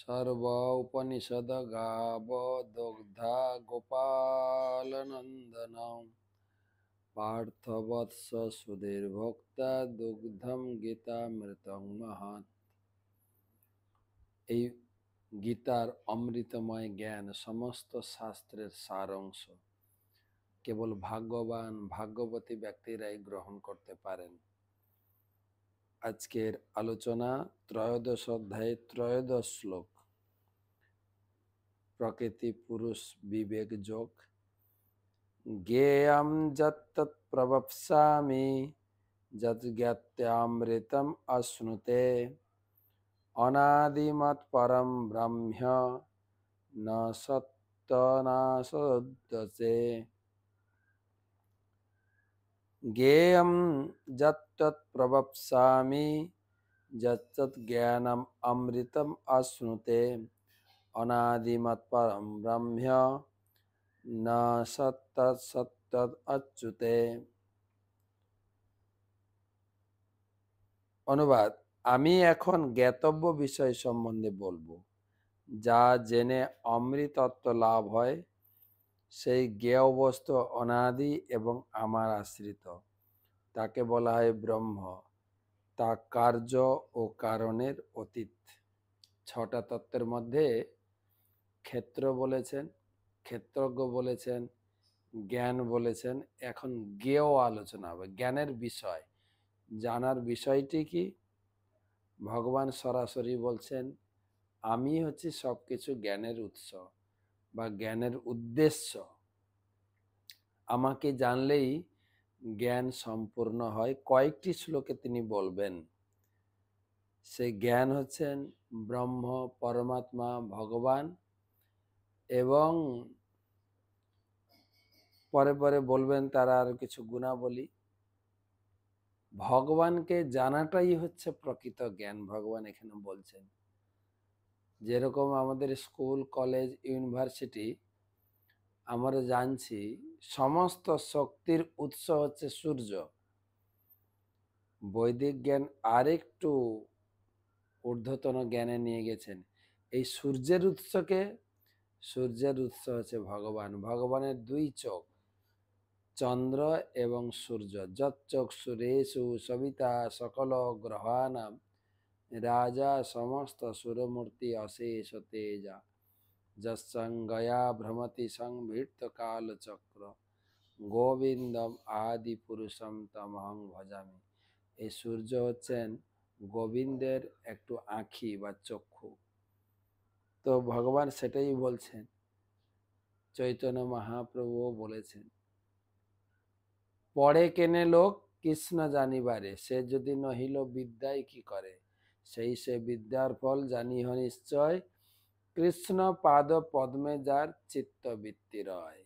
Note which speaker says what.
Speaker 1: सर्व उपनिषद गाव दुग्धा गोपालनंदन पार्थवत्स सुधीर्भोक्ता दुग्धम गीतामृतं महत्। এই গীতার অমৃতময় জ্ঞান সমস্ত শাস্ত্রের সার অংশ। কেবল ভাগ্যবান ভাগ্যবতী ব্যক্তিরাই গ্রহণ করতে পারেন। আজকের আলোচনা ত্রয়োদশ অধ্যায়ে ত্রয়োদশ শ্লোক, প্রকৃতি পুরুষ বিবেক যোগ। জ্ঞেয়ং যত্তৎ প্রবক্ষ্যামি যৎ জ্ঞাত্যামৃতম অশ্নুতে অনাদিমৎ পরম ব্রহ্ম ন সত্যনাশোদ্যতে। জ্ঞেয়ং যত্তৎ প্রবক্ষ্যামি যৎ জ্ঞানম অমৃতম অশ্নুতে অনাদিমৎ পরম ব্রহ্ম না সত্য অচ্যুতে। অনুবাদ: আমি এখন জ্ঞাতব্য বিষয় সম্বন্ধে বলবো, যা জেনে অমৃতত্ব লাভ হয়। সেই জ্ঞেয় বস্তু অনাদি এবং আমার আশ্রিত, তাকে বলা হয় ব্রহ্ম। তা কার্য ও কারণের অতীত। ছটা তত্ত্বের মধ্যে ক্ষেত্র বলেছেন, ক্ষেত্রজ্ঞ বলেছেন, জ্ঞান বলেছেন। এখন জ্ঞেয় আলোচনা হবে, জ্ঞানের বিষয়, জানার বিষয়টি কি। ভগবান সরাসরি বলছেন, আমি হচ্ছি সবকিছু জ্ঞানের উৎস বা জ্ঞানের উদ্দেশ্য। আমাকে জানলেই জ্ঞান সম্পূর্ণ হয়। কয়েকটি শ্লোকে তিনি বলবেন, সেই জ্ঞান হচ্ছেন ব্রহ্ম, পরমাত্মা, ভগবান। এবং পরে পরে বলবেন তারা আরো কিছু গুণাবলী। ভগবানকে জানাটাই হচ্ছে প্রকৃত জ্ঞান, ভগবান এখানে বলছেন। যেরকম আমাদের স্কুল, কলেজ, ইউনিভার্সিটি, আমরা জানছি সমস্ত শক্তির উৎস হচ্ছে সূর্য। বৈদিক জ্ঞান আরেকটু ঊর্ধ্বতন জ্ঞানে নিয়ে গেছেন। এই সূর্যের উৎসকে, সূর্যের উৎস হচ্ছে ভগবান। ভগবানের দুই চোখ, চন্দ্র এবং সূর্য। যচ্চক্ষুরেষু সবিতা সকল গ্রহাণাম রাজা সমস্ত সুরমূর্তি অশেষ তেজা যৎসংজ্ঞয়া ভ্রমতি সংভৃত কালচক্র গোবিন্দম আদি পুরুষম তমহং ভজামি। এই সূর্য হচ্ছেন গোবিন্দের একটু আঁখি বা চক্ষু। তো ভগবান সেটাই বলছেন। চৈতন্য মহাপ্রভুও বলেছেন, পড়ে কেনে লোক কৃষ্ণ জানিবারে, সে যদি নহিল বিদ্যায় কি করে। সেই সে বিদ্যার ফল জানিহ নিশ্চয়, কৃষ্ণ পাদ পদ্মে যার চিত্তবৃত্তি রয়।